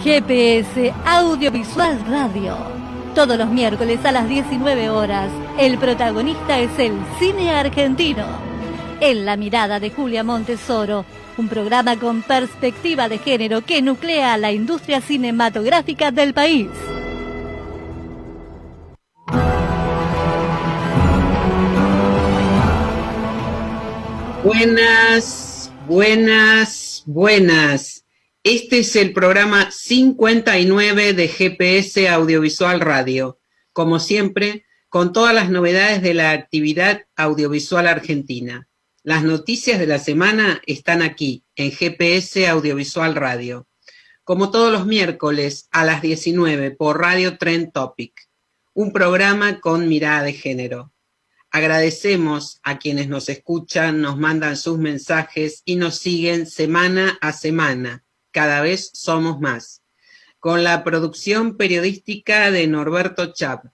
GPS Audiovisual Radio. Todos los miércoles a las 19 horas, el protagonista es el cine argentino. En la mirada de Julia Montesoro, un programa con perspectiva de género que nuclea a la industria cinematográfica del país. Buenas, buenas, buenas. Este es el programa 59 de GPS Audiovisual Radio. Como siempre, con todas las novedades de la actividad audiovisual argentina. Las noticias de la semana están aquí, en GPS Audiovisual Radio. Como todos los miércoles a las 19 por Radio Trend Topic. Un programa con mirada de género. Agradecemos a quienes nos escuchan, nos mandan sus mensajes y nos siguen semana a semana. Cada vez somos más. Con la producción periodística de Norberto Chap,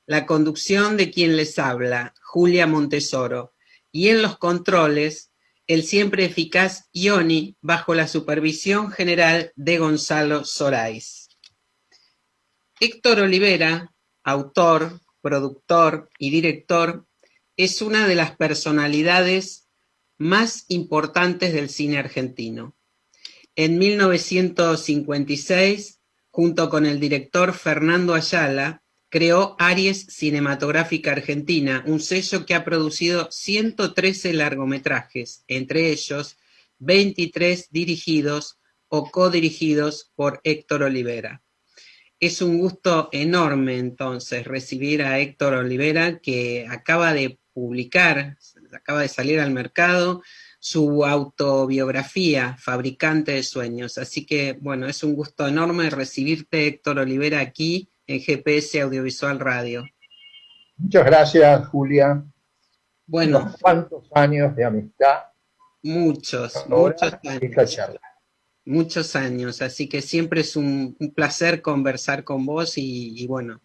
la conducción de quien les habla, Julia Montesoro, y en los controles, el siempre eficaz Ioni, bajo la supervisión general de Gonzalo Sorais. Héctor Olivera, autor, productor y director, es una de las personalidades más importantes del cine argentino. En 1956, junto con el director Fernando Ayala, creó Aries Cinematográfica Argentina, un sello que ha producido 113 largometrajes, entre ellos 23 dirigidos o codirigidos por Héctor Olivera. Es un gusto enorme entonces recibir a Héctor Olivera, que acaba de publicar, acaba de salir al mercado, su autobiografía, Fabricante de Sueños. Así que, bueno, es un gusto enorme recibirte, Héctor Olivera, aquí en GPS Audiovisual Radio. Muchas gracias, Julia. Bueno, unos cuantos años de amistad. muchos Esta años. charla. Muchos años, así que siempre es un placer conversar con vos y bueno,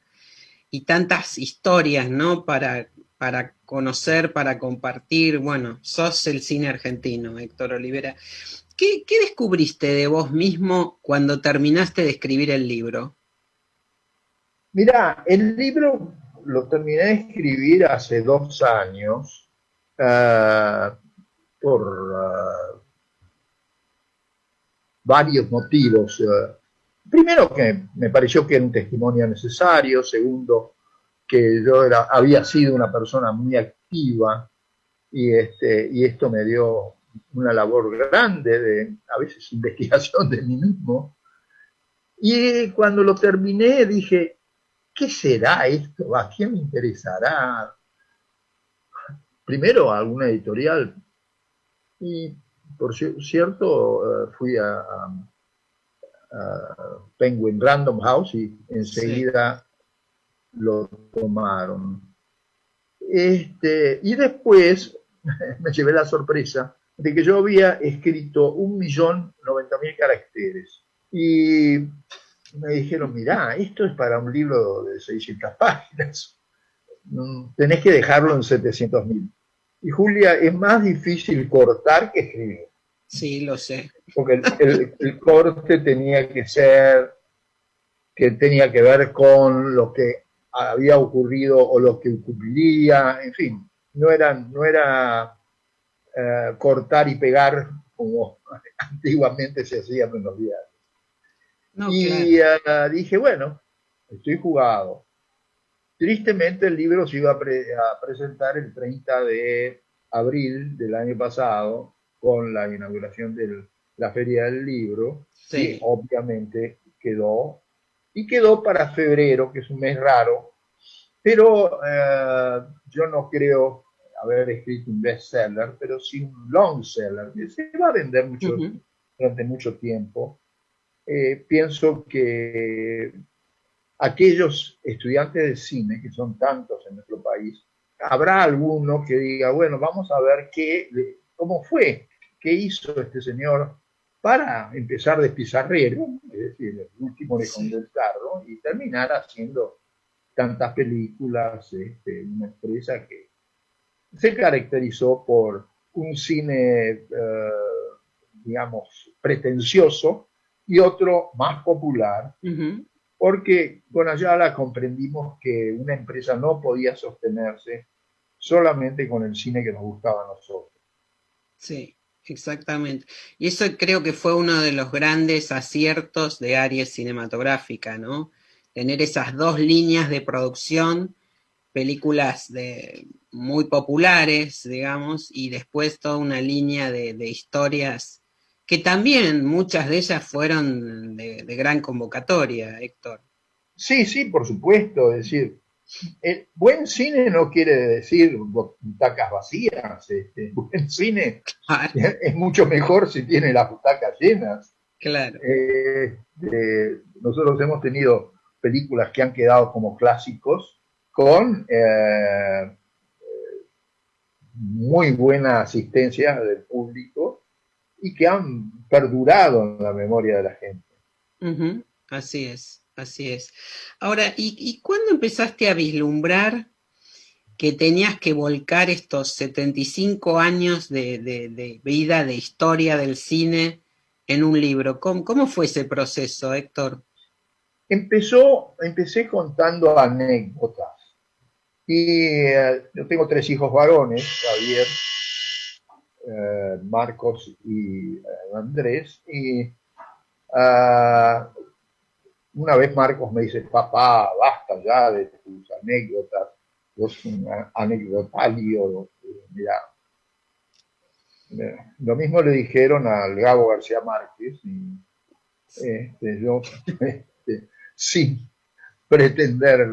y tantas historias, ¿no? Para conocer, para compartir. Bueno, sos el cine argentino, Héctor Olivera. ¿Qué descubriste de vos mismo cuando terminaste de escribir el libro? Mirá, el libro lo terminé de escribir hace 2 años por varios motivos. Primero, que me pareció que era un testimonio necesario. Segundo, que yo había sido una persona muy activa y esto me dio una labor grande de, a veces, investigación de mí mismo. Y cuando lo terminé dije, ¿qué será esto? ¿A quién me interesará? Primero a alguna editorial. Y por cierto, fui a Penguin Random House y enseguida lo tomaron. Y después me llevé la sorpresa de que yo había escrito 1.090.000 caracteres. Y me dijeron, mirá, esto es para un libro de 600 páginas. Tenés que dejarlo en 700.000. Y Julia, es más difícil cortar que escribir. Sí, lo sé. Porque el corte tenía que ver con lo que había ocurrido o lo que ocurriría, en fin, no era cortar y pegar como antiguamente se hacía en los diarios. No, y claro. Dije, bueno, estoy jugado. Tristemente el libro se iba a presentar el 30 de abril del año pasado con la inauguración de la Feria del Libro, Sí. y obviamente quedó para febrero, que es un mes raro, pero yo no creo haber escrito un bestseller, pero sí un long seller, que se va a vender durante mucho tiempo. Pienso que aquellos estudiantes de cine, que son tantos en nuestro país, habrá alguno que diga, bueno, vamos a ver cómo fue, qué hizo este señor para empezar de pizarrero, es decir, el último de condensarlo, y terminar haciendo tantas películas, una empresa que se caracterizó por un cine, digamos, pretencioso, y otro más popular, Ujú. porque con Ayala comprendimos que una empresa no podía sostenerse solamente con el cine que nos gustaba a nosotros. Sí, exactamente. Y eso creo que fue uno de los grandes aciertos de Aries Cinematográfica, ¿no? Tener esas dos líneas de producción, películas muy populares, digamos, y después toda una línea de historias que también muchas de ellas fueron de gran convocatoria, Héctor. Sí, sí, por supuesto, es decir, el buen cine no quiere decir butacas vacías, buen cine Ah, es mucho mejor si tiene las butacas llenas. claro. Nosotros hemos tenido películas que han quedado como clásicos con muy buena asistencia del público y que han perdurado en la memoria de la gente. Ujú. Así es, así es. Ahora, ¿y cuándo empezaste a vislumbrar que tenías que volcar estos 75 años de vida, de historia del cine en un libro? ¿Cómo fue ese proceso, Héctor? Empecé contando anécdotas. Y yo tengo tres hijos varones, Javier, Marcos y Andrés. Y una vez Marcos me dice, papá, basta ya de tus anécdotas, sos un anecdotario. Mira, lo mismo le dijeron al Gabo García Márquez, y yo, sin pretender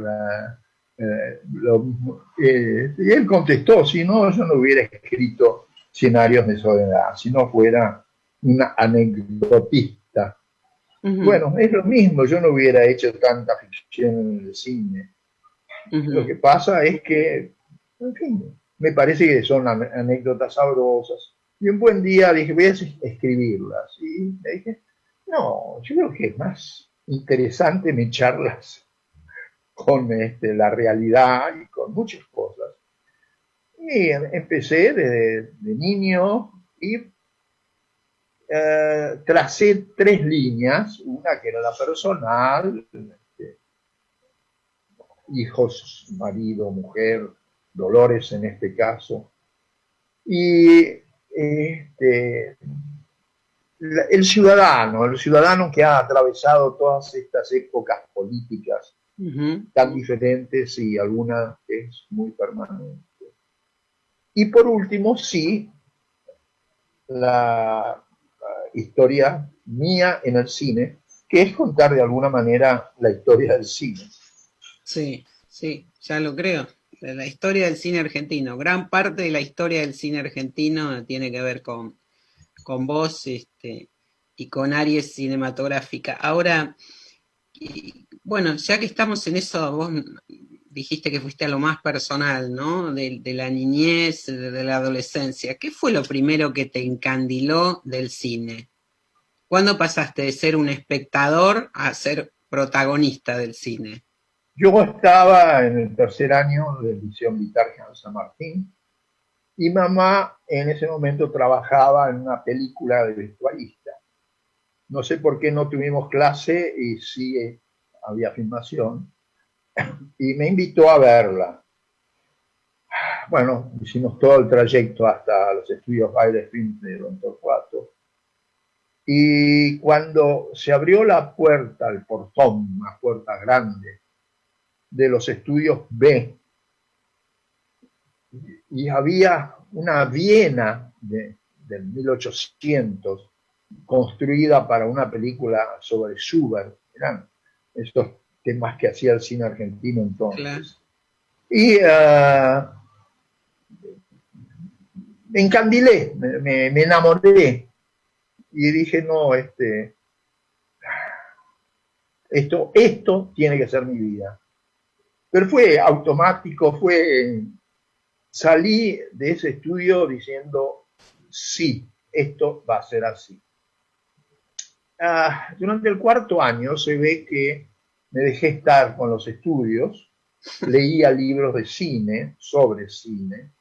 lo mismo. Y él contestó, si no, yo no hubiera escrito Cien años de soledad, si no fuera una anecdotista. Ujú, Bueno, es lo mismo, yo no hubiera hecho tanta ficción en el cine. Lo ujú. que pasa es que, en fin, me parece que son anécdotas sabrosas. Y un buen día dije, voy a escribirlas. Y me dije, no, yo creo que es más interesante mi charlas con la realidad y con muchas cosas. Y empecé de niño y tracé tres líneas, una que era la personal, hijos, marido, mujer, Dolores en este caso, y el ciudadano que ha atravesado todas estas épocas políticas Ujú. tan diferentes y alguna es muy permanente. Y por último, sí, la historia mía en el cine, que es contar de alguna manera la historia del cine. Sí, sí, ya lo creo. De la historia del cine argentino. Gran parte de la historia del cine argentino tiene que ver con vos, y con Aries Cinematográfica. Ahora, bueno, ya que estamos en eso, vos dijiste que fuiste a lo más personal, ¿no? De la niñez, de la adolescencia. ¿Qué fue lo primero que te encandiló del cine? ¿Cuándo pasaste de ser un espectador a ser protagonista del cine? Yo estaba en el tercer año del Liceo Militar General San Martín y mamá en ese momento trabajaba en una película de vestuarista. No sé por qué no tuvimos clase y sí había filmación y me invitó a verla. Bueno, hicimos todo el trayecto hasta los estudios Baile Film de Don Torcuato. Y cuando se abrió la puerta, el portón, una puerta grande, de los estudios B, y había una Viena del 1800 construida para una película sobre Schubert, eran estos temas que hacía el cine argentino Claro. entonces. Y me encandilé, me enamoré y dije, no, esto tiene que ser mi vida. Pero fue automático, salí de ese estudio diciendo, sí, esto va a ser así. Durante el cuarto año se ve que me dejé estar con los estudios, leía libros de cine, sobre cine,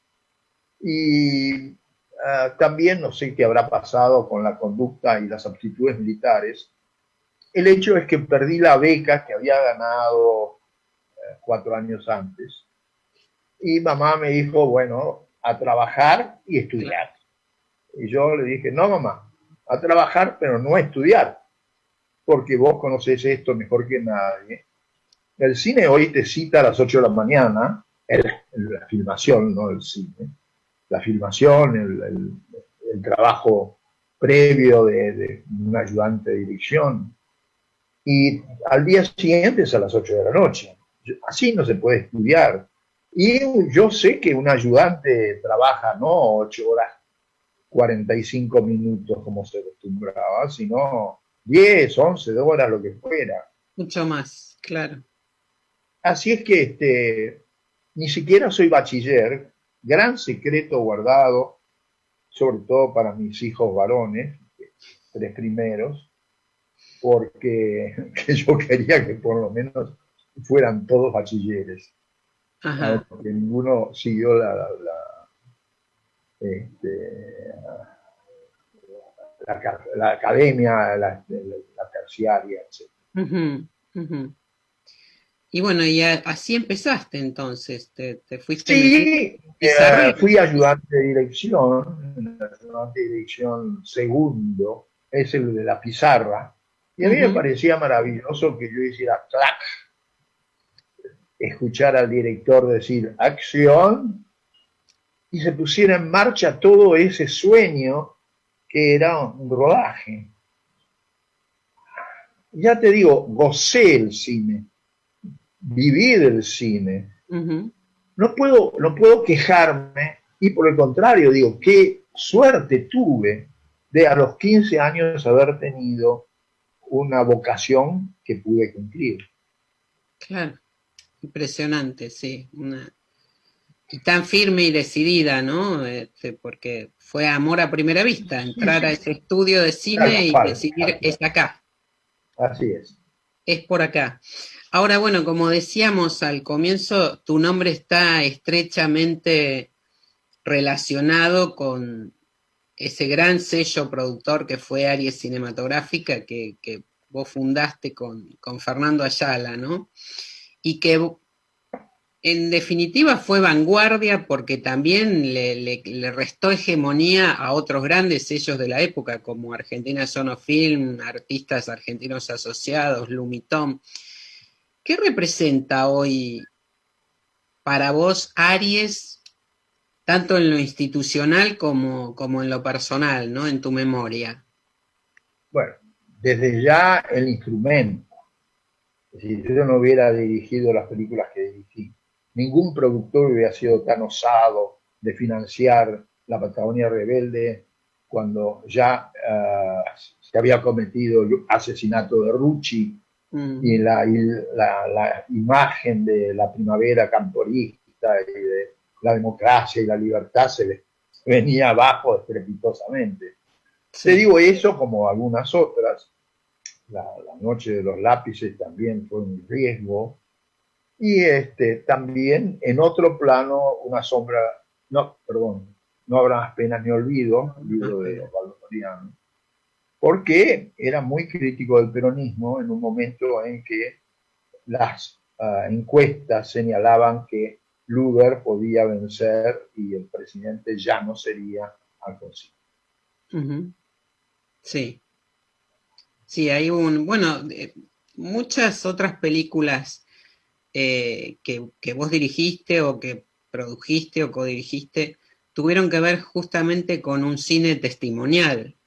y también no sé qué habrá pasado con la conducta y las aptitudes militares, el hecho es que perdí la beca que había ganado 4 años antes. Y mamá me dijo, bueno, a trabajar y estudiar. Y yo le dije, no, mamá, a trabajar, pero no a estudiar, porque vos conocés esto mejor que nadie. El cine hoy te cita a las 8 de la mañana, la filmación, no el cine, la filmación, el trabajo previo de un ayudante de dirección, y al día siguiente es a las 8 de la noche. Así no se puede estudiar. Y yo sé que un ayudante trabaja no 8 horas 45 minutos como se acostumbraba, sino 10, 11 horas, lo que fuera. Mucho más, claro. Así es que ni siquiera soy bachiller, gran secreto guardado, sobre todo para mis hijos varones, 3 primeros, porque que yo quería que por lo menos fueran todos bachilleres, Ajá. porque ninguno siguió este, la academia, la terciaria, etc. Ujú, ujú. Y bueno, así empezaste entonces, te fuiste metiendo en Sí, pizarrero. fui ayudante de dirección segundo, es el de la pizarra, y a mí me Ujú. parecía maravilloso que yo hiciera clac, escuchar al director decir acción, y se pusiera en marcha todo ese sueño que era un rodaje. Ya te digo, gocé el cine, viví del cine. Ujú. No puedo quejarme y por el contrario digo, qué suerte tuve de a los 15 años haber tenido una vocación que pude cumplir. Claro, impresionante, sí. Y tan firme y decidida, ¿no? Porque fue amor a primera vista, Sí, entrar a sí, ese estudio de cine tal y cual, decidir, tal es cual. acá, Así es. es por acá. Ahora, bueno, como decíamos al comienzo, tu nombre está estrechamente relacionado con ese gran sello productor que fue Aries Cinematográfica, que vos fundaste con Fernando Ayala, ¿no? Y que en definitiva fue vanguardia porque también le restó hegemonía a otros grandes sellos de la época, como Argentina Sonofilm, Artistas Argentinos Asociados, Lumitom. ¿Qué representa hoy para vos Aries, tanto en lo institucional como en lo personal, ¿no? En tu memoria. Bueno, desde ya el instrumento. Si yo no hubiera dirigido las películas que dirigí, ningún productor hubiera sido tan osado de financiar La Patagonia Rebelde cuando ya se había cometido el asesinato de Rucci y Mm, la imagen de la primavera camporista y de la democracia y la libertad se venía abajo estrepitosamente. Te sí. digo eso como algunas otras. La noche de los lápices también fue un riesgo. Y también en otro plano, una sombra, no, perdón, no habrá más penas ni olvido, No, más libro de pena. Osvaldo Soriano, porque era muy crítico del peronismo en un momento en que las encuestas señalaban que Luder podía vencer y el presidente ya no sería Alfonsín. Ujú, sí. Sí, hay bueno, muchas otras películas que vos dirigiste o que produjiste o codirigiste tuvieron que ver justamente con un cine testimonial,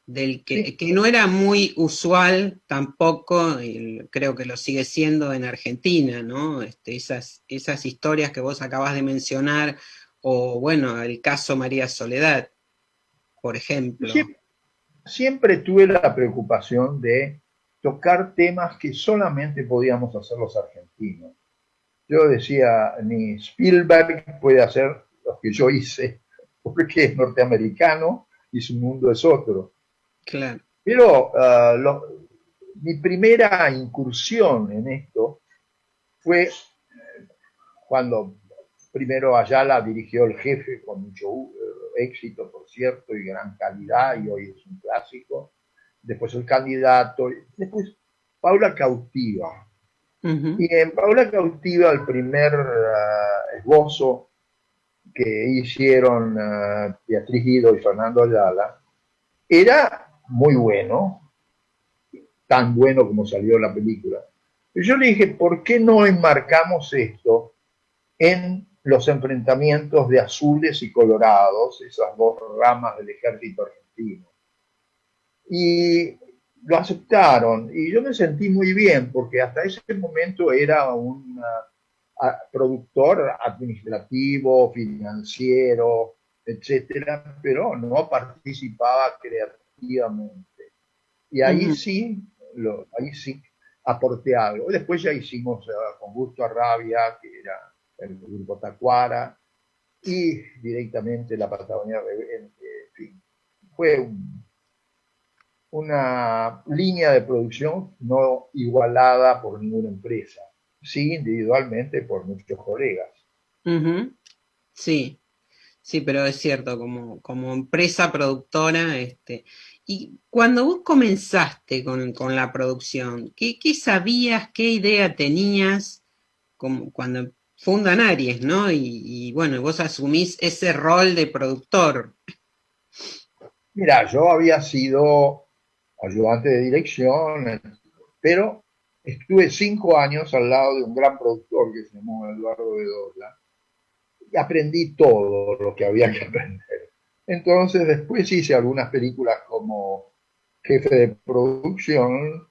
del Sí, que no era muy usual tampoco, y creo que lo sigue siendo en Argentina, ¿no? Esas historias que vos acabas de mencionar, o bueno, el caso María Soledad, por ejemplo. siempre, siempre tuve la preocupación de tocar temas que solamente podíamos hacer los argentinos. Yo decía, ni Spielberg puede hacer lo que yo hice, porque es norteamericano y su mundo es otro. Claro. Pero mi primera incursión en esto fue cuando primero Ayala dirigió El Jefe con mucho éxito, por cierto, y gran calidad, y hoy es un clásico. después El Candidato, después Paula Cautiva. Ujú. Y en Paula Cautiva el primer esbozo que hicieron Beatriz Guido y Fernando Ayala era muy bueno, tan bueno como salió la película. Pero yo le dije, ¿por qué no enmarcamos esto en los enfrentamientos de azules y colorados, esas dos ramas del ejército argentino? Y lo aceptaron y yo me sentí muy bien porque hasta ese momento era un productor administrativo, financiero, etcétera, pero no participaba creativamente. Y Ujú. ahí sí aporté algo. Después ya hicimos con Gusto a Rabia, que era el grupo Tacuara, y directamente la Patagonia Rebelde. En fin, fue una línea de producción no igualada por ninguna empresa, sí individualmente por muchos colegas. Ujú. Sí, sí, pero es cierto, como empresa productora, y cuando vos comenzaste con la producción, ¿qué sabías, qué idea tenías como cuando fundan Aries, ¿no? Y bueno, vos asumís ese rol de productor. Mira, yo había sido ayudante de dirección, pero estuve 5 años al lado de un gran productor que se llamó Eduardo Bedoya y aprendí todo lo que había que aprender. Entonces después hice algunas películas como jefe de producción,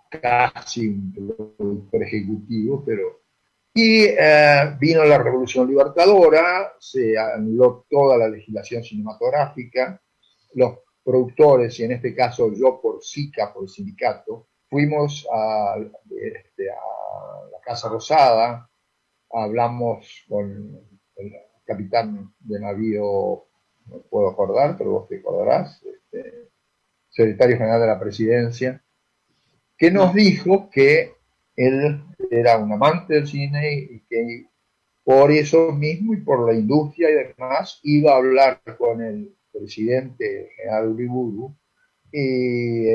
casi un productor ejecutivo, pero... Y vino la Revolución Libertadora, se anuló toda la legislación cinematográfica, los productores, y en este caso yo por SICA, por el sindicato, fuimos a la Casa Rosada, hablamos con el capitán de navío, no puedo acordar, pero vos te acordarás, secretario general de la presidencia, que nos Mm. dijo que él era un amante del cine y que por eso mismo y por la industria y demás iba a hablar con el presidente general Uriburu y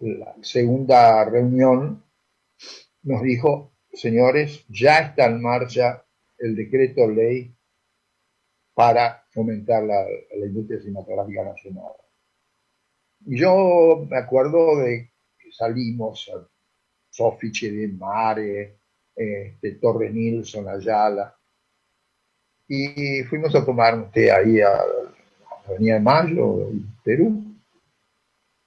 la segunda reunión nos dijo, señores, ya está en marcha el decreto ley para fomentar la industria cinematográfica nacional. Y yo me acuerdo de que salimos a Soffici del Mare, Torre Nilsson, Ayala, y fuimos a tomar un té ahí a Avenida de Mayo, en Perú.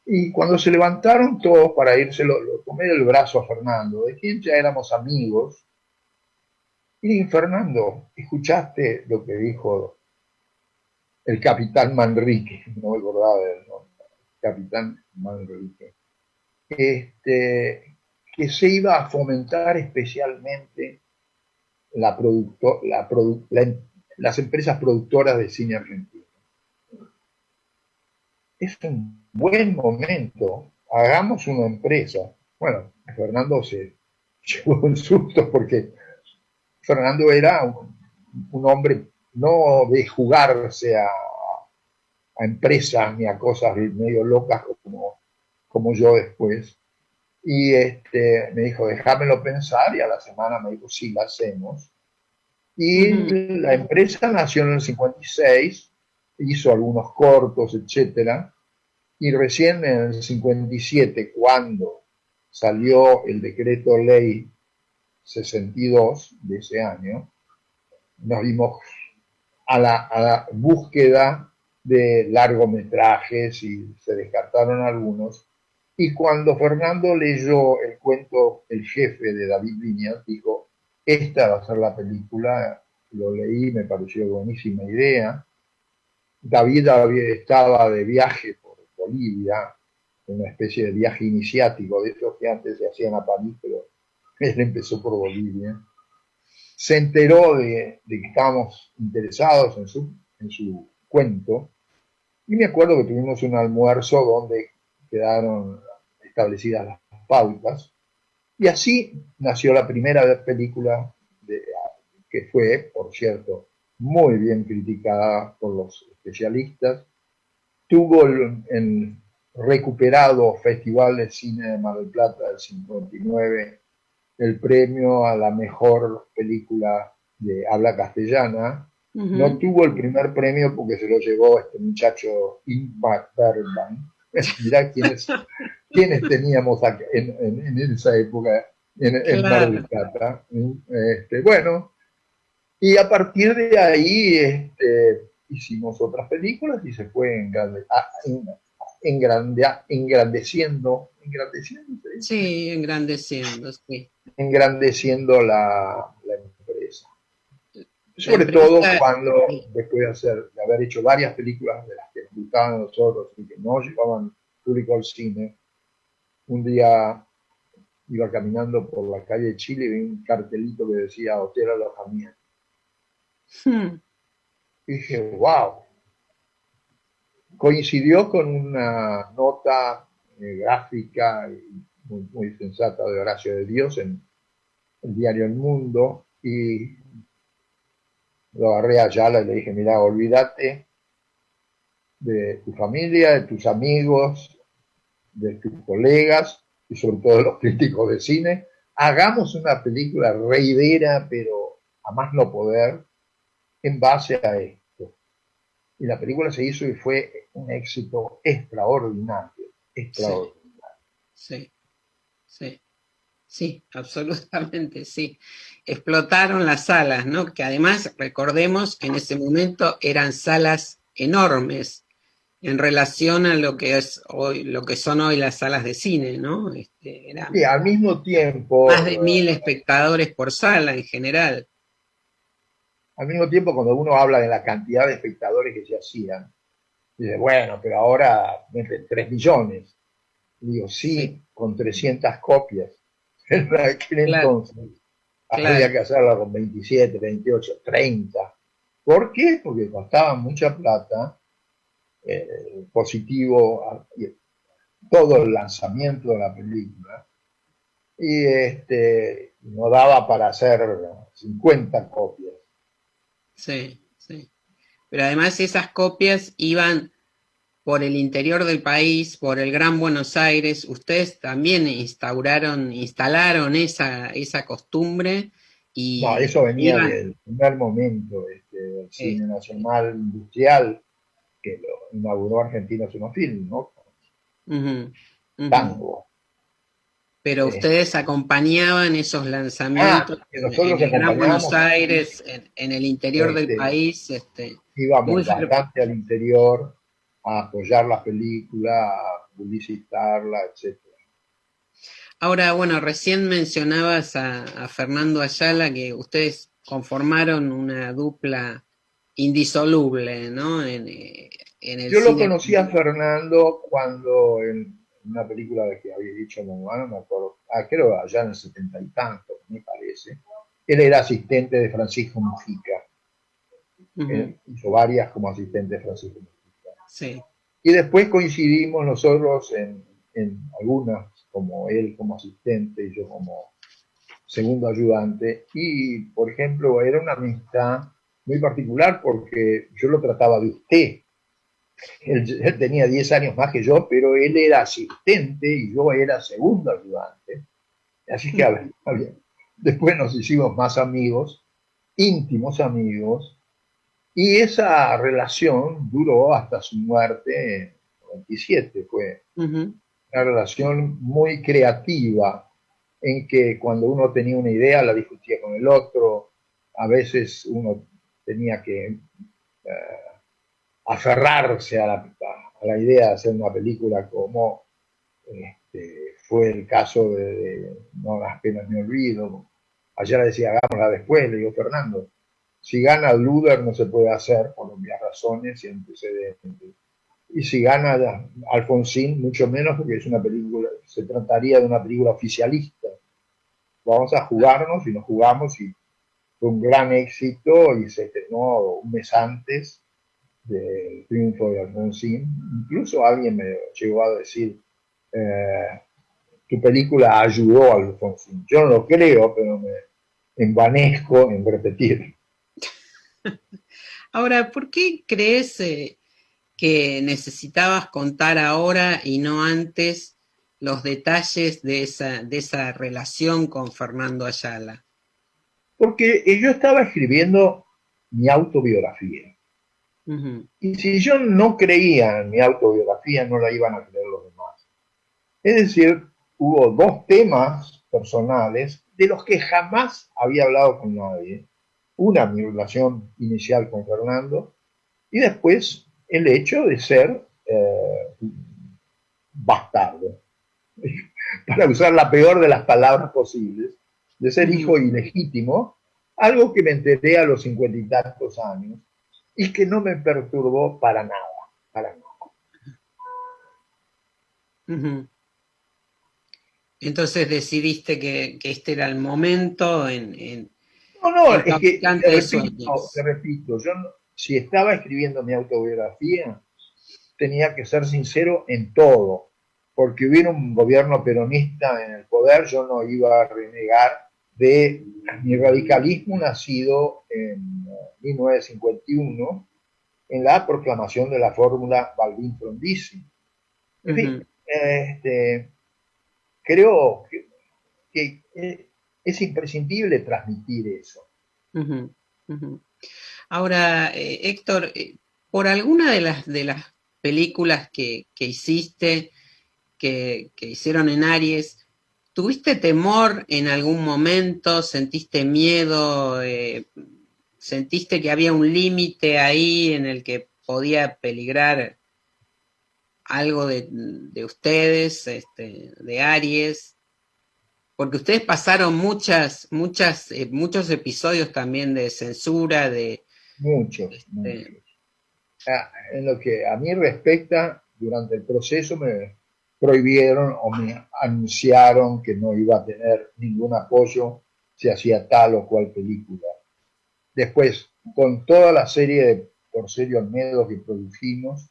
Y cuando se levantaron todos para irse, lo tomé del brazo a Fernando, de quien ya éramos amigos. Y Fernando, ¿escuchaste lo que dijo el capitán Manrique? No me acordaba del nombre. Capitán Manrique. Que se iba a fomentar especialmente la producto, la, las empresas productoras de cine argentino. Es un buen momento, hagamos una empresa. Bueno, Fernando se llevó un susto porque Fernando era un hombre no de jugarse a empresas ni a cosas medio locas como yo después. Y me dijo, déjamelo pensar, y a la semana me dijo, sí, la hacemos. Y Ujú. la empresa nació en el 56, hizo algunos cortos, etcétera, y recién en el 57, cuando salió el decreto ley 62 de ese año, nos dimos a la búsqueda de largometrajes y se descartaron algunos. Y cuando Fernando leyó el cuento El jefe de David Viñas, dijo, esta va a ser la película, lo leí, me pareció buenísima idea. David estaba de viaje por Bolivia, una especie de viaje iniciático, de esos que antes se hacían a París, pero él empezó por Bolivia. Se enteró de que estábamos interesados en su cuento, y me acuerdo que tuvimos un almuerzo donde quedaron establecidas las pautas, y así nació la primera película que fue, por cierto, muy bien criticada por los especialistas, tuvo el recuperado Festival de Cine de Mar del Plata del 59 el premio a la mejor película de habla castellana. No tuvo el primer premio porque se lo llevó este muchacho Ingmar Bergman. Mirá quiénes teníamos en esa época en Mar del Plata. Bueno, y a partir de ahí hicimos otras películas y se fue engrandeciendo, sí, engrandeciendo, sí. Engrandeciendo la empresa. Sobre empresa, todo cuando, sí, después de haber hecho varias películas de las que nos gustaban a nosotros y que no llevaban público al cine, un día iba caminando por la calle de Chile y vi un cartelito que decía Hotel Alojamiento. Y dije, wow. Coincidió con una nota gráfica y muy sensata de Horacio de Dios en el diario El Mundo, y lo agarré a Ayala y le dije, mira, olvídate de tu familia, de tus amigos, de tus colegas y sobre todo de los críticos de cine, hagamos una película reidera, pero a más no poder, en base a esto. Y la película se hizo y fue un éxito extraordinario, extraordinario. Sí, sí, sí, absolutamente, sí. Explotaron las salas, ¿no? Que además, recordemos que en ese momento eran salas enormes en relación a lo que es hoy, lo que son hoy las salas de cine, ¿no? Eran Sí, al mismo tiempo, más de 1000 espectadores por sala en general. al mismo tiempo, cuando uno habla de la cantidad de espectadores que se hacían, dice, bueno, pero ahora meten 3 millones. Y digo, sí, con 300 copias. En aquel entonces había que hacerla con 27, 28, 30. ¿Por qué? Porque costaba mucha plata, positivo, todo el lanzamiento de la película, y no daba para hacer 50 copias. Sí, sí. Pero además esas copias iban por el interior del país, por el Gran Buenos Aires. Ustedes también instalaron esa costumbre y No, eso venía iban, del primer momento del cine nacional industrial que lo inauguró Argentina Sonofilm, ¿no? Tango. Pero ustedes acompañaban esos lanzamientos nosotros en el Gran Buenos acompañábamos, Aires, en el interior del país. íbamos bastante al interior a apoyar la película, a publicitarla, etc. Ahora, bueno, recién mencionabas a Fernando Ayala, que ustedes conformaron una dupla indisoluble, ¿no? En el Yo lo cine. conocí a Fernando cuando en una película de que había dicho Monguano, no me acuerdo, creo allá en el 70 y tanto, me parece. Él era asistente de Francisco Mujica. Él hizo varias como asistente de Francisco Mujica. Sí. Y después coincidimos nosotros en algunas, como él como asistente y yo como segundo ayudante. Y, por ejemplo, era una amistad muy particular porque yo lo trataba de usted. Él tenía 10 años más que yo, pero él era asistente y yo era segundo ayudante. Así que después nos hicimos más amigos, íntimos amigos, y esa relación duró hasta su muerte en 97. Fue una relación muy creativa, en que cuando uno tenía una idea la discutía con el otro, a veces uno tenía que aferrarse a la idea de hacer una película, como fue el caso de No las penas ni olvido. Ayer decía, hagámosla después, le digo, Fernando, si gana Luder no se puede hacer por obvias razones y antecedentes. Y si gana Alfonsín, mucho menos, porque es una película, se trataría de una película oficialista. Vamos a jugarnos y nos jugamos, y fue un gran éxito y se estrenó un mes antes del triunfo de Alfonsín. Incluso alguien me llegó a decir, tu película ayudó a Alfonsín. Yo no lo creo, pero me envanezco en repetir. Ahora, ¿por qué crees que necesitabas contar ahora y no antes los detalles de esa relación con Fernando Ayala? Porque yo estaba escribiendo mi autobiografía. Uh-huh. Y si yo no creía en mi autobiografía, no la iban a creer los demás. Es decir, hubo dos temas personales de los que jamás había hablado con nadie. Una, mi relación inicial con Fernando, y después el hecho de ser bastardo, para usar la peor de las palabras posibles, de ser hijo ilegítimo, algo que me enteré a los 50 y tantos años y que no me perturbó para nada, para nada. Uh-huh. Entonces decidiste que este era el momento No, en es que Fabricante de Sueños. te repito, yo si estaba escribiendo mi autobiografía, tenía que ser sincero en todo, porque hubiera un gobierno peronista en el poder, yo no iba a renegar de mi radicalismo nacido en 1951 en la proclamación de la fórmula Balbín-Frondizi. En fin, creo que es imprescindible transmitir eso. Uh-huh, uh-huh. Ahora, Héctor, por alguna de las películas que hiciste, que hicieron en Aries, ¿tuviste temor en algún momento? ¿Sentiste miedo? ¿Sentiste que había un límite ahí en el que podía peligrar algo de ustedes, de Aries? Porque ustedes pasaron muchos episodios también de censura, Muchos. En lo que a mí respecta, durante el proceso me prohibieron o me anunciaron que no iba a tener ningún apoyo si hacía tal o cual película. Después, con toda la serie de Porcelio Olmedo que produjimos,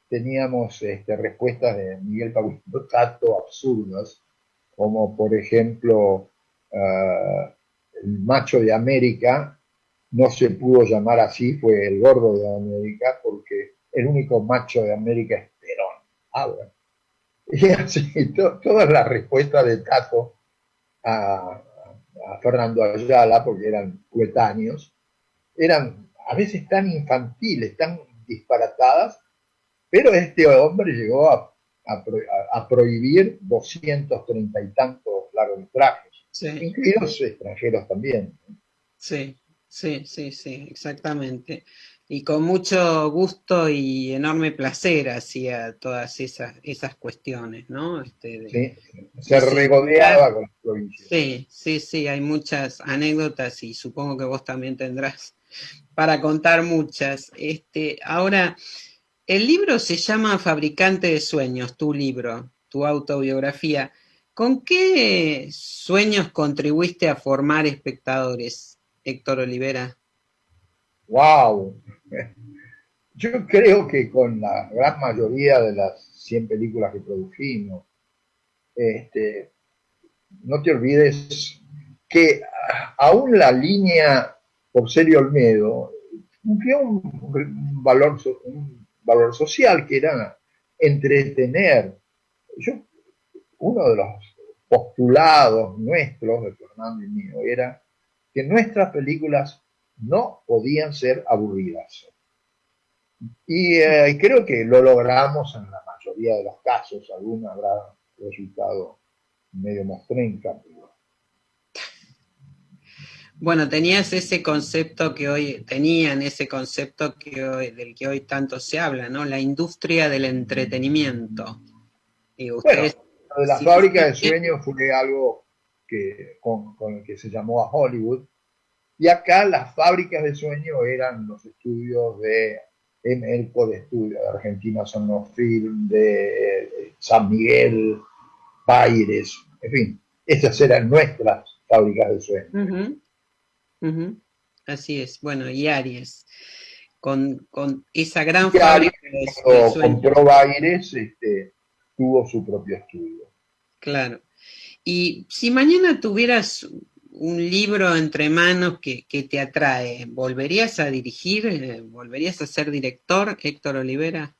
teníamos respuestas de Miguel Paulino Tato absurdas, como por ejemplo el macho de América no se pudo llamar así, fue el gordo de América, porque el único macho de América es Perón. Bueno. Y así, todas las respuestas de Tato a Fernando Ayala, porque eran coetáneos, eran a veces tan infantiles, tan disparatadas, pero este hombre llegó a prohibir 230 y tantos largometrajes, sí, incluidos extranjeros también. Sí, exactamente. Y con mucho gusto y enorme placer hacía todas esas cuestiones, ¿no? Sí, se regodeaba con las provincias. Sí, hay muchas anécdotas y supongo que vos también tendrás para contar muchas. Ahora, el libro se llama Fabricante de Sueños, tu libro, tu autobiografía. ¿Con qué sueños contribuiste a formar espectadores, Héctor Olivera? ¡Wow! Yo creo que con la gran mayoría de las 100 películas que produjimos, no te olvides que aún la línea Porcelio Olmedo cumplió un valor social que era entretener. Uno de los postulados nuestros, de Fernando y mío, era que nuestras películas no podían ser aburridas. Y creo que lo logramos en la mayoría de los casos. Alguna habrá resultado medio mostrenca, pero... Bueno, tenían ese concepto que hoy del que hoy tanto se habla, ¿no? La industria del entretenimiento. Y ustedes, bueno, lo de la fábrica de sueños fue algo que con el que se llamó a Hollywood. Y acá las fábricas de sueños eran los estudios de Emelco, de estudio de Argentina Sonofilm, de San Miguel, Baires, en fin, esas eran nuestras fábricas de sueños. Así es, bueno, y Aries, con esa gran fábrica de sueños. Compró Baires, tuvo su propio estudio. Claro. Y si mañana tuvieras un libro entre manos que te atrae, ¿volverías a dirigir? ¿Volverías a ser director, Héctor Olivera?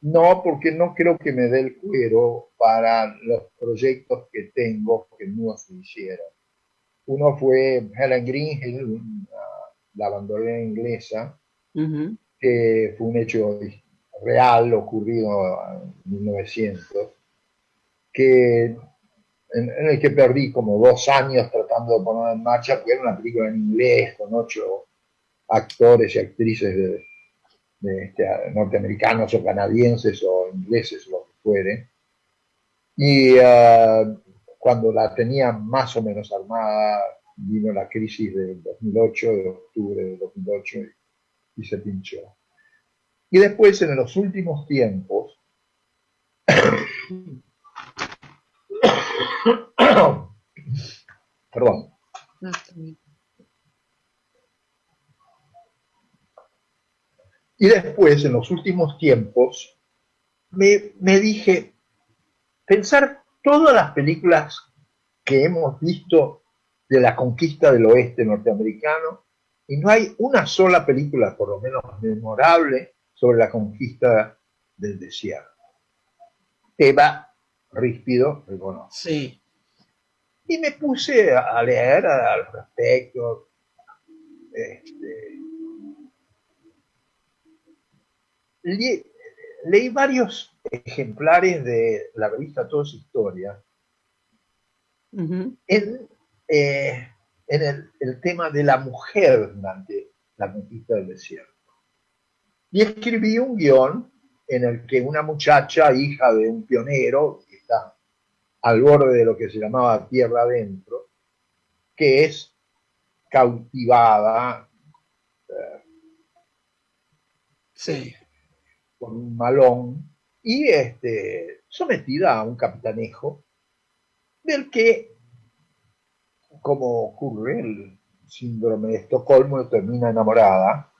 No, porque no creo que me dé el cuero para los proyectos que tengo que no se hicieron. Uno fue Helen Greenhill, la bandolera inglesa, Ujú. que fue un hecho real ocurrido en 1900, que, en el que perdí como 2 años tratando de poner en marcha, porque era una película en inglés con 8 actores y actrices norteamericanos o canadienses o ingleses, lo que fuere. Y cuando la tenía más o menos armada, vino la crisis del 2008, de octubre del 2008, y se pinchó. Y después, en los últimos tiempos, perdón, Ah, está bien. y después, en los últimos tiempos, me dije, pensar todas las películas que hemos visto de la conquista del oeste norteamericano, y no hay una sola película, por lo menos memorable, sobre la conquista del desierto. Eva ríspido, reconozco. Sí. Y me puse a leer al respecto. Le, leí varios ejemplares de la revista Toda su Historia Ujú. en el tema de la mujer durante la conquista del desierto. Y escribí un guión en el que una muchacha, hija de un pionero, que está al borde de lo que se llamaba tierra adentro, que es cautivada Sí. con un malón y sometida a un capitanejo del que, como ocurre el síndrome de Estocolmo, termina enamorada,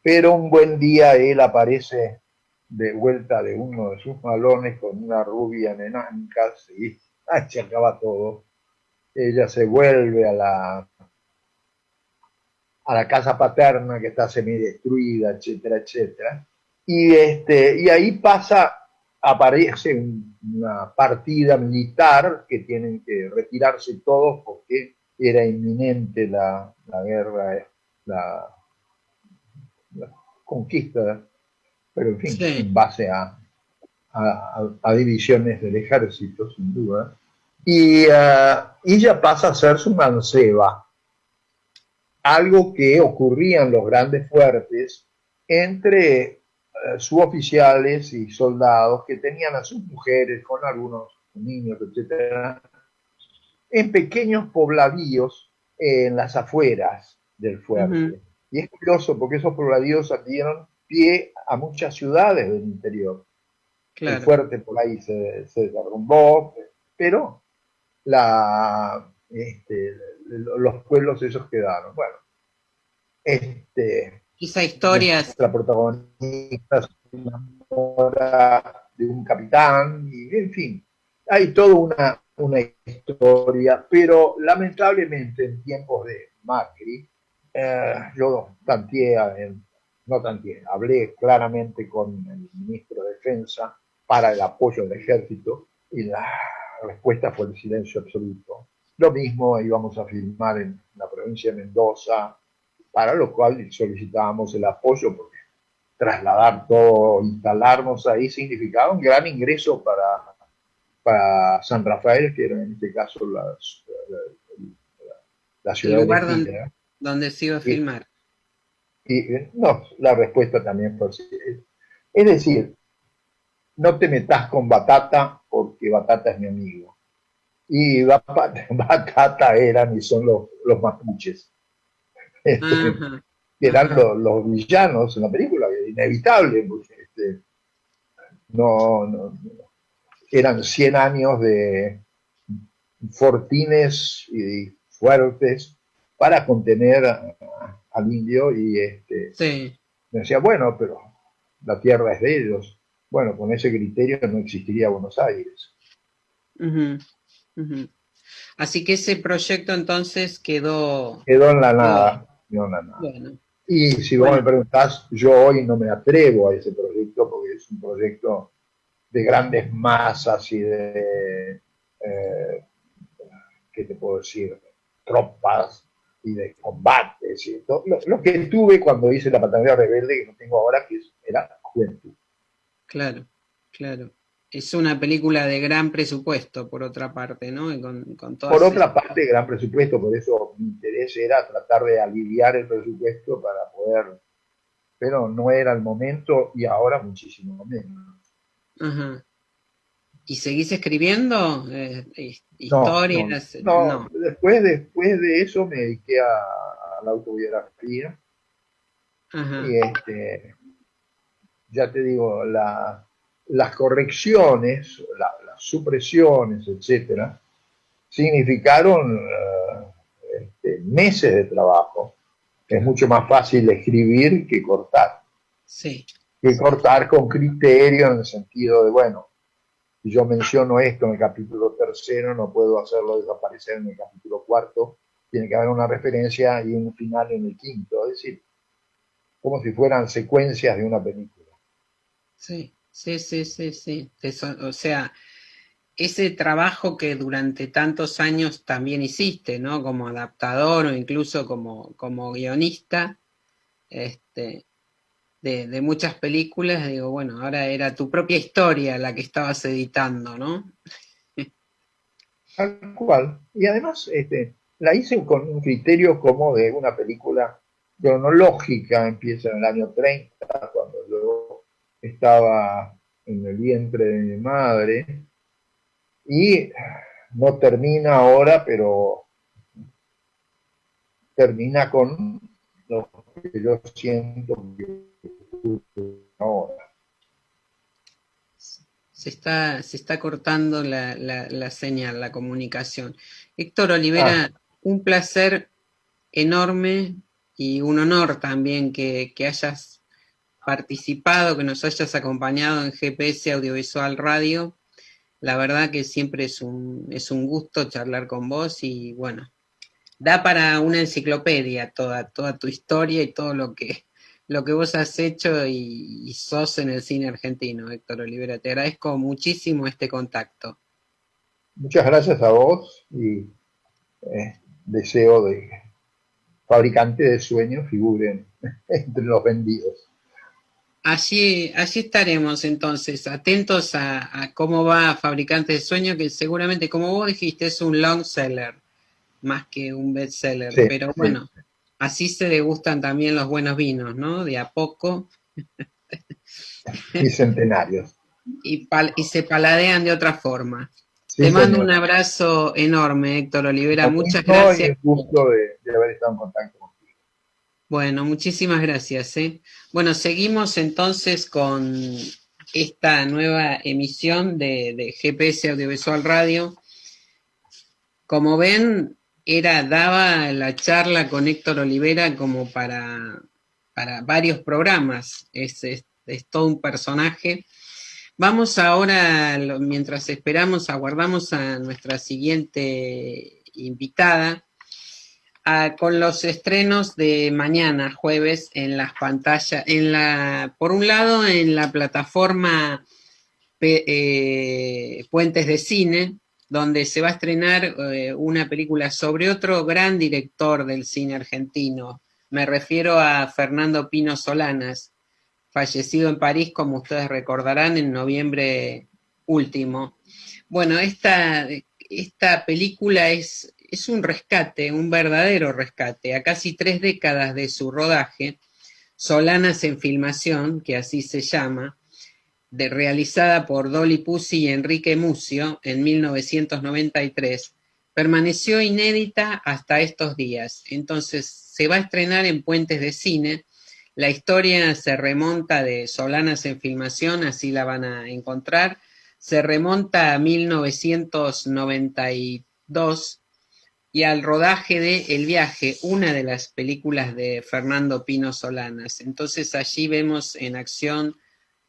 pero un buen día él aparece de vuelta de uno de sus malones con una rubia en ancas y se acaba todo. Ella se vuelve a la casa paterna que está semidestruida, etcétera, etcétera. Y ahí aparece una partida militar que tienen que retirarse todos porque era inminente la guerra, la, la conquista, pero en fin, Sí. en base a divisiones del ejército, sin duda. Y ella pasa a ser su manceba, algo que ocurría en los grandes fuertes entre suboficiales y soldados que tenían a sus mujeres con algunos niños, etcétera, en pequeños pobladíos en las afueras del Ujú. fuerte. Y es curioso porque esos pobladíos dieron pie a muchas ciudades del interior. El Claro. fuerte por ahí se derrumbó, pero los pueblos esos quedaron. Bueno, Esa historia, nuestra protagonista se enamora de un capitán, y en fin, hay toda una historia, pero lamentablemente en tiempos de Macri, yo hablé claramente con el ministro de Defensa para el apoyo del ejército y la respuesta fue el silencio absoluto. Lo mismo íbamos a filmar en la provincia de Mendoza, para lo cual solicitábamos el apoyo porque trasladar todo, instalarnos ahí significaba un gran ingreso para San Rafael, que era en este caso la el ciudad lugar elegida. donde se iba a Y, filmar. no, la respuesta también fue así. Es decir, no te metas con Batata porque Batata es mi amigo. Y Batata eran y son los mapuches. Ajá, Que eran ajá. los villanos en la película, inevitable, porque no, eran 100 años de fortines y fuertes para contener al indio y Sí. me decía, bueno, pero la tierra es de ellos. Bueno, con ese criterio no existiría Buenos Aires. Ujú, ujú. Así que ese proyecto entonces quedó, Quedó en la quedó nada, ahí. quedó en la nada. Bueno. Y si vos me preguntás, yo hoy no me atrevo a ese proyecto porque es un proyecto de grandes masas y de, ¿qué te puedo decir? Tropas y de combates. Y lo que tuve cuando hice La Patagonia Rebelde, que no tengo ahora, que era juventud. Claro, claro. Es una película de gran presupuesto, por otra parte, ¿no? Y con Por todas otra parte, gran presupuesto, por eso mi interés era tratar de aliviar el presupuesto para poder, pero no era el momento y ahora muchísimo menos. Ajá. ¿Y seguís escribiendo No, no, historias? no. No. Después de eso me dediqué a la autobiografía Ajá. y ya te digo, las correcciones, las supresiones, etcétera, significaron meses de trabajo. Es mucho más fácil escribir que cortar. Sí. Que cortar con criterio en el sentido de, bueno, si yo menciono esto en el capítulo tercero, no puedo hacerlo desaparecer en el capítulo cuarto, tiene que haber una referencia y un final en el quinto, es decir, como si fueran secuencias de una película. Sí, sí, sí, sí, sí. O sea, ese trabajo que durante tantos años también hiciste, ¿no? Como adaptador o incluso como guionista, este, de muchas películas, digo, bueno, ahora era tu propia historia la que estabas editando, ¿no? Tal cual. Y además la hice con un criterio como de una película cronológica, empieza en el año 30, cuando yo estaba en el vientre de mi madre, y no termina ahora, pero termina con lo que yo siento que ahora. Se está cortando la señal, la comunicación. Héctor Ah, Olivera, un placer enorme y un honor también que hayas participado, que nos hayas acompañado en GPS Audiovisual Radio. La verdad que siempre es un gusto charlar con vos y bueno, da para una enciclopedia toda tu historia y todo lo que vos has hecho y sos en el cine argentino, Héctor Olivera. Te agradezco muchísimo este contacto. muchas gracias a vos y deseo de fabricante de sueños figuren entre los vendidos. Allí estaremos entonces, atentos a cómo va Fabricante de Sueños, que seguramente, como vos dijiste, es un long seller, más que un best seller. Sí, Pero sí. bueno, así se degustan también los buenos vinos, ¿no? De a poco Y centenarios. y se paladean de otra forma. Sí, Te mando señor. un abrazo enorme, Héctor Olivera. Lo Muchas mismo y gracias. el gusto de haber estado en contacto contigo. Bueno, muchísimas gracias. Bueno, seguimos entonces con esta nueva emisión de GPS Audiovisual Radio. Como ven, daba la charla con Héctor Olivera como para varios programas. Es todo un personaje. Vamos ahora, mientras esperamos, aguardamos a nuestra siguiente invitada, con los estrenos de mañana, jueves, en las pantallas, por un lado, en la plataforma Puentes de Cine, donde se va a estrenar una película sobre otro gran director del cine argentino. Me refiero a Fernando Pino Solanas, fallecido en París, como ustedes recordarán, en noviembre último. Bueno, esta película es un rescate, un verdadero rescate. A casi 3 décadas de su rodaje, Solanas en Filmación, que así se llama, realizada por Dolly Pucci y Enrique Mucio en 1993, permaneció inédita hasta estos días. Entonces se va a estrenar en Puentes de Cine. La historia se remonta de Solanas en Filmación, así la van a encontrar. Se remonta a 1992 y al rodaje de El Viaje, una de las películas de Fernando Pino Solanas. Entonces allí vemos en acción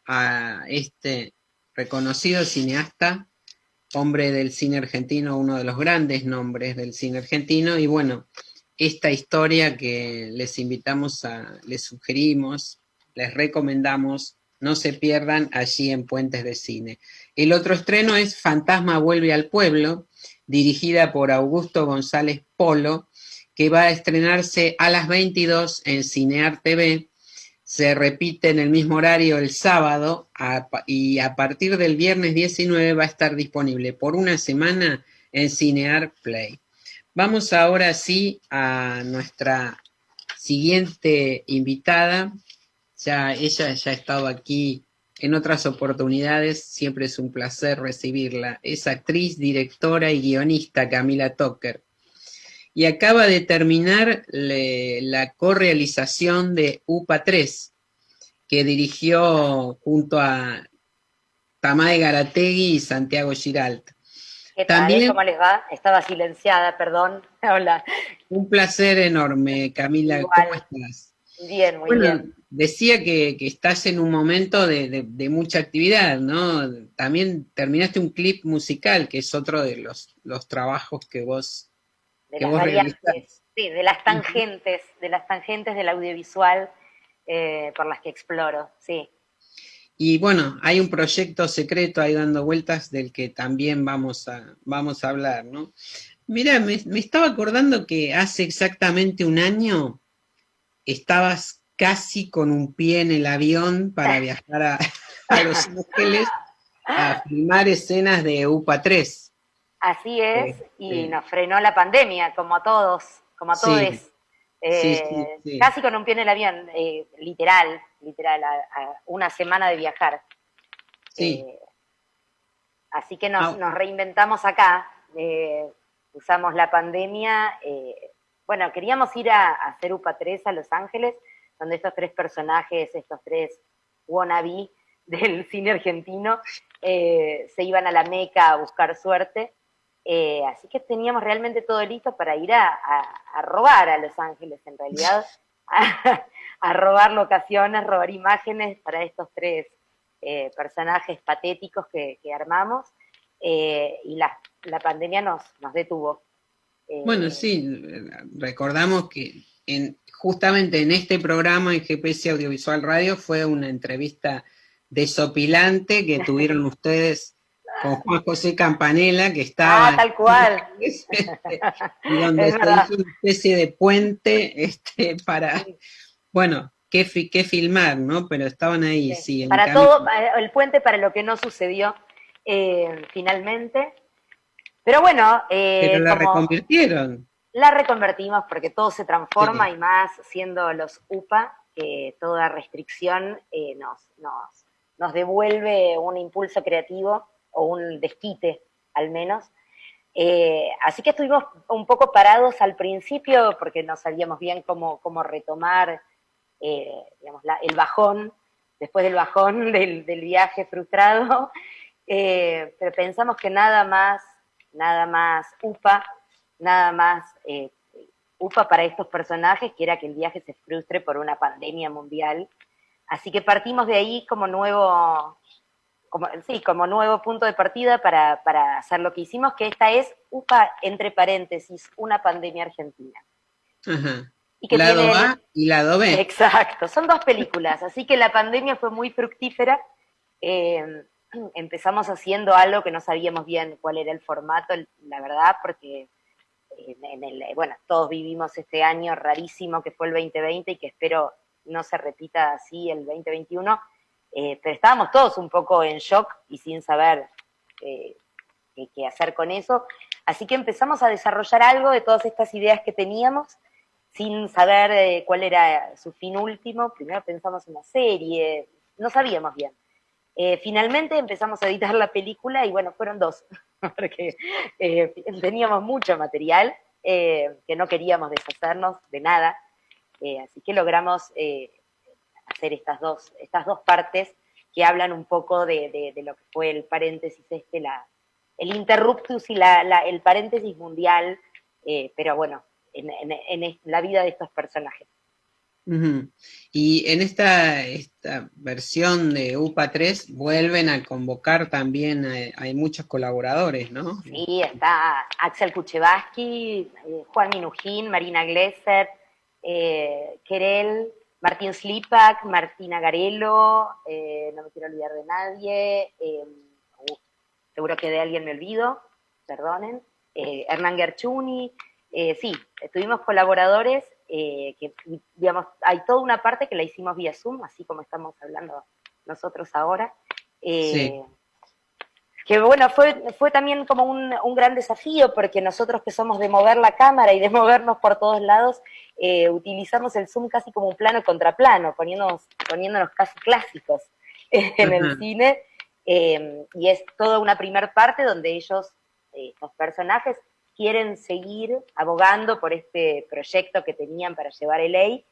a este reconocido cineasta, hombre del cine argentino, uno de los grandes nombres del cine argentino, y bueno, esta historia que les sugerimos, les recomendamos, no se pierdan allí en Puentes de Cine. El otro estreno es Fantasma vuelve al pueblo, dirigida por Augusto González Polo, que va a estrenarse a las 22 en Cinear TV. Se repite en el mismo horario el sábado y a partir del viernes 19 va a estar disponible por una semana en Cinear Play. Vamos ahora sí a nuestra siguiente invitada. Ella ya ha estado aquí en otras oportunidades, siempre es un placer recibirla. Es actriz, directora y guionista Camila Toker. Y acaba de terminar la correalización de UPA 3, que dirigió junto a Tamae Garategui y Santiago Giralt. ¿Qué tal? También, ¿Cómo les va? Estaba silenciada, perdón. Hola. un placer enorme, Camila. Igual. ¿Cómo estás? Bien, muy bien. Decía que estás en un momento de mucha actividad, ¿no? También terminaste un clip musical, que es otro de los trabajos que vos De que las vos variantes, realizás. sí, de las tangentes del audiovisual por las que exploro, sí. Y bueno, hay un proyecto secreto ahí dando vueltas del que también vamos a hablar, ¿no? Mira, me estaba acordando que hace exactamente un año estabas casi con un pie en el avión para viajar a Los Ángeles a filmar escenas de UPA 3. Así es, y nos frenó la pandemia, como a todos, como a todos. Sí, sí. Casi con un pie en el avión, literal, a una semana de viajar. Sí. Así que nos reinventamos acá, usamos la pandemia. Bueno, queríamos ir a hacer UPA 3 a Los Ángeles, donde estos tres personajes, estos tres wannabe del cine argentino, se iban a la Meca a buscar suerte. Así que teníamos realmente todo listo para ir a robar a Los Ángeles, en realidad, a robar locaciones, robar imágenes para estos tres personajes patéticos que armamos, y la pandemia nos detuvo. Bueno, sí, recordamos que justamente en este programa en GPS Audiovisual Radio fue una entrevista desopilante que tuvieron ustedes con Juan José Campanella, que estaba... tal cual. Y donde se hizo una especie de puente para, bueno, qué filmar, ¿no? Pero estaban ahí, sí. Para todo, el puente para lo que no sucedió finalmente. Pero bueno... pero la reconvirtieron. La reconvertimos porque todo se transforma, sí. Y más siendo los UPA, toda restricción nos devuelve un impulso creativo o un desquite, al menos. Así que estuvimos un poco parados al principio porque no sabíamos bien cómo retomar digamos, el bajón, después del bajón del viaje frustrado, pero pensamos que nada más UPA, nada más UPA para estos personajes, que era que el viaje se frustre por una pandemia mundial. Así que partimos de ahí como nuevo punto de partida para hacer lo que hicimos, que esta es UPA, entre paréntesis, una pandemia argentina. Ajá. Y que lado A y lado B. Exacto, son dos películas, así que la pandemia fue muy fructífera. Empezamos haciendo algo que no sabíamos bien cuál era el formato, la verdad, porque bueno, todos vivimos este año rarísimo que fue el 2020 y que espero no se repita así el 2021, pero estábamos todos un poco en shock y sin saber qué hacer con eso, así que empezamos a desarrollar algo de todas estas ideas que teníamos, sin saber cuál era su fin último. Primero pensamos en una serie, no sabíamos bien. Finalmente empezamos a editar la película y bueno, fueron dos, porque teníamos mucho material que no queríamos deshacernos de nada, así que logramos hacer estas dos partes que hablan un poco de lo que fue el paréntesis el interruptus y el paréntesis mundial, pero bueno, en la vida de estos personajes. Ujú. Y en esta versión de UPA 3 vuelven a convocar también, hay muchos colaboradores, ¿no? Sí, está Axel Kuchevaski, Juan Minujín, Marina Glesser, Querel, Martín Slipak, Martina Garelo, no me quiero olvidar de nadie, seguro que de alguien me olvido, perdonen, Hernán Gerchuni, sí, tuvimos colaboradores que, digamos, hay toda una parte que la hicimos vía Zoom, así como estamos hablando nosotros ahora, Sí. que bueno, fue también como un gran desafío, porque nosotros que somos de mover la cámara y de movernos por todos lados, utilizamos el Zoom casi como un plano contra plano, poniéndonos casi clásicos en el Ajá. cine, y es toda una primer parte donde ellos, estos personajes, quieren seguir abogando por este proyecto que tenían para llevar el ley,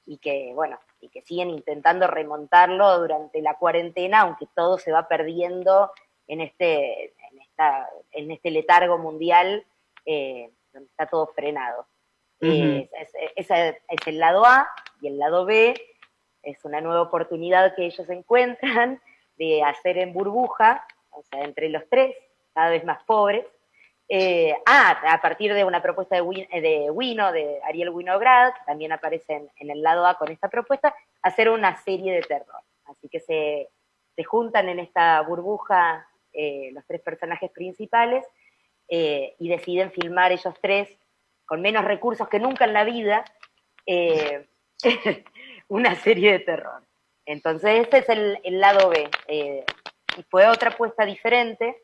y que, bueno, y que siguen intentando remontarlo durante la cuarentena, aunque todo se va perdiendo en este letargo mundial, donde está todo frenado. Ujú. Ese es el lado A, y el lado B es una nueva oportunidad que ellos encuentran de hacer en burbuja, o sea, entre los tres, cada vez más pobres. A partir de una propuesta de Ariel Winograd, que también aparece en el lado A con esta propuesta, hacer una serie de terror. Así que se juntan en esta burbuja los tres personajes principales, y deciden filmar ellos tres, con menos recursos que nunca en la vida, eh, una serie de terror. Entonces ese es el lado B. Y fue otra apuesta diferente,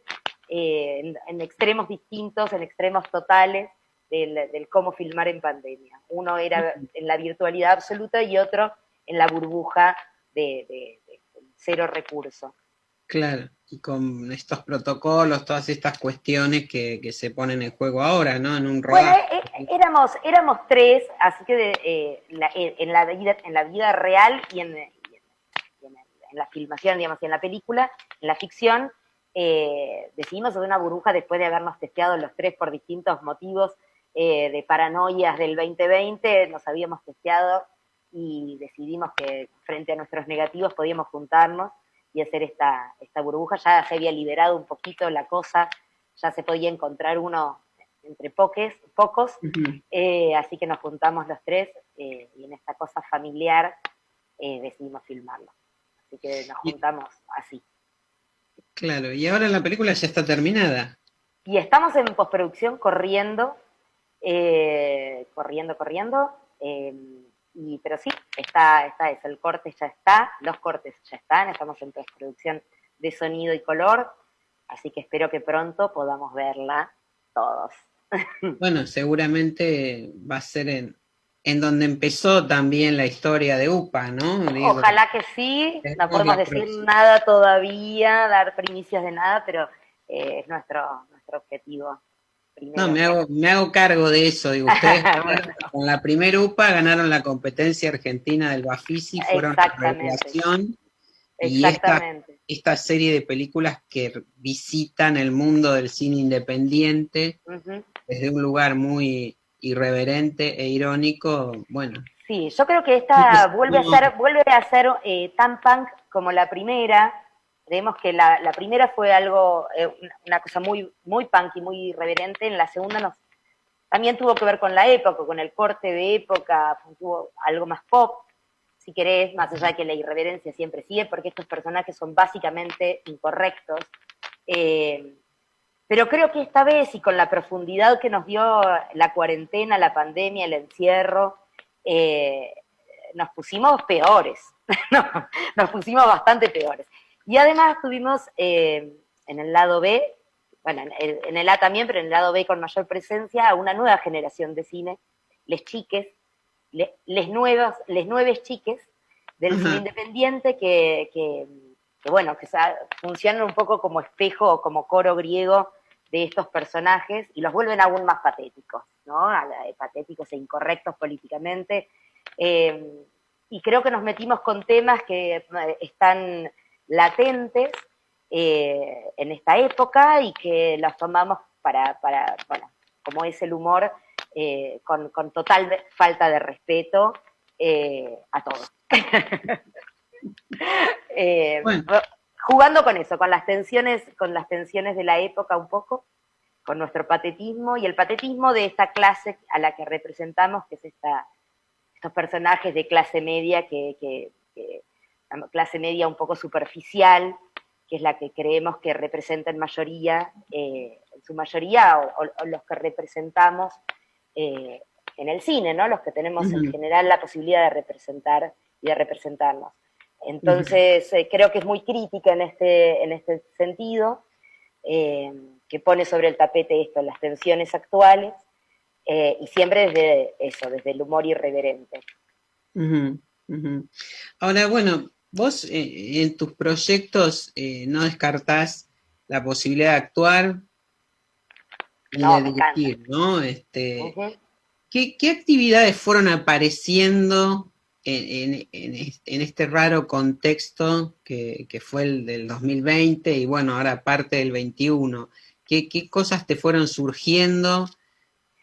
en extremos distintos, en extremos totales, del cómo filmar en pandemia. Uno era en la virtualidad absoluta y otro en la burbuja de cero recurso. Claro, y con estos protocolos, todas estas cuestiones que se ponen en juego ahora, ¿no? En un Bueno, rodaje. éramos tres, así que en la vida real y en la filmación, digamos, y en la película, en la ficción, decidimos hacer una burbuja después de habernos testeado los tres por distintos motivos, de paranoias del 2020, nos habíamos testeado y decidimos que frente a nuestros negativos podíamos juntarnos y hacer esta burbuja. Ya se había liberado un poquito la cosa, ya se podía encontrar uno entre pocos, Ujú. así que nos juntamos los tres, y en esta cosa familiar decidimos filmarlo. Así que nos Y- juntamos así. claro, y ahora la película ya está terminada. Y estamos en postproducción corriendo, corriendo, pero sí, está eso, el corte ya está, los cortes ya están, estamos en postproducción de sonido y color, así que espero que pronto podamos verla todos. Bueno, seguramente va a ser en donde empezó también la historia de UPA, ¿no? Digo, Ojalá que sí, no tenemos podemos la decir próxima. nada todavía, dar primicias de nada, pero es nuestro objetivo No, primero. me hago cargo de eso. Digo, ustedes Bueno, con la primera UPA ganaron la competencia argentina del Bafisi, fueron la exactamente, revelación, y exactamente. esta serie de películas que visitan el mundo del cine independiente Ujú. desde un lugar muy irreverente e irónico, bueno. Sí, yo creo que esta vuelve a ser tan punk como la primera. Creemos que la primera fue algo, una cosa muy, muy punk y muy irreverente. En la segunda también tuvo que ver con la época, con el corte de época, tuvo algo más pop, si querés, más allá de que la irreverencia siempre sigue, porque estos personajes son básicamente incorrectos. Eh, pero creo que esta vez, y con la profundidad que nos dio la cuarentena, la pandemia, el encierro, eh, nos pusimos peores, no, nos pusimos bastante peores. Y además tuvimos, en el lado B, bueno, en el A también, pero en el lado B con mayor presencia, a una nueva generación de cine, les chiques, les nueves chiques del cine Ajá. independiente bueno, que funcionan un poco como espejo o como coro griego de estos personajes y los vuelven aún más patéticos, ¿no? Patéticos e incorrectos políticamente. Y creo que nos metimos con temas que están latentes en esta época y que los tomamos bueno, como es el humor, con total falta de respeto, a todo. Bueno. Jugando con eso, con las tensiones de la época un poco, con nuestro patetismo y el patetismo de esta clase a la que representamos, que es estos personajes de clase media, la clase media un poco superficial, que es la que creemos que representa en su mayoría, o los que representamos en el cine, ¿no? Los que tenemos en general la posibilidad de representar y de representarnos. Entonces, creo que es muy crítica en este sentido, que pone sobre el tapete las tensiones actuales, y siempre desde el humor irreverente. Ahora, bueno, vos en tus proyectos no descartás la posibilidad de actuar y de dirigir, ¿no? ¿Qué actividades fueron apareciendo en este raro contexto que fue el del 2020 y bueno, ahora parte del 21? ¿Qué cosas te fueron surgiendo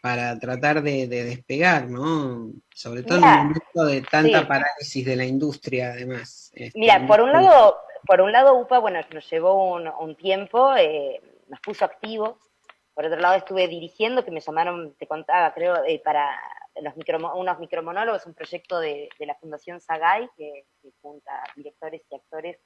para tratar de despegar, ¿no? Sobre todo en un momento de tanta parálisis de la industria, además. Mira, por un lado UPA, bueno, nos llevó un tiempo, nos puso activos. Por otro lado estuve dirigiendo, que me llamaron, te contaba, creo, para unos micromonólogos, un proyecto de la Fundación Sagay, que junta directores y actores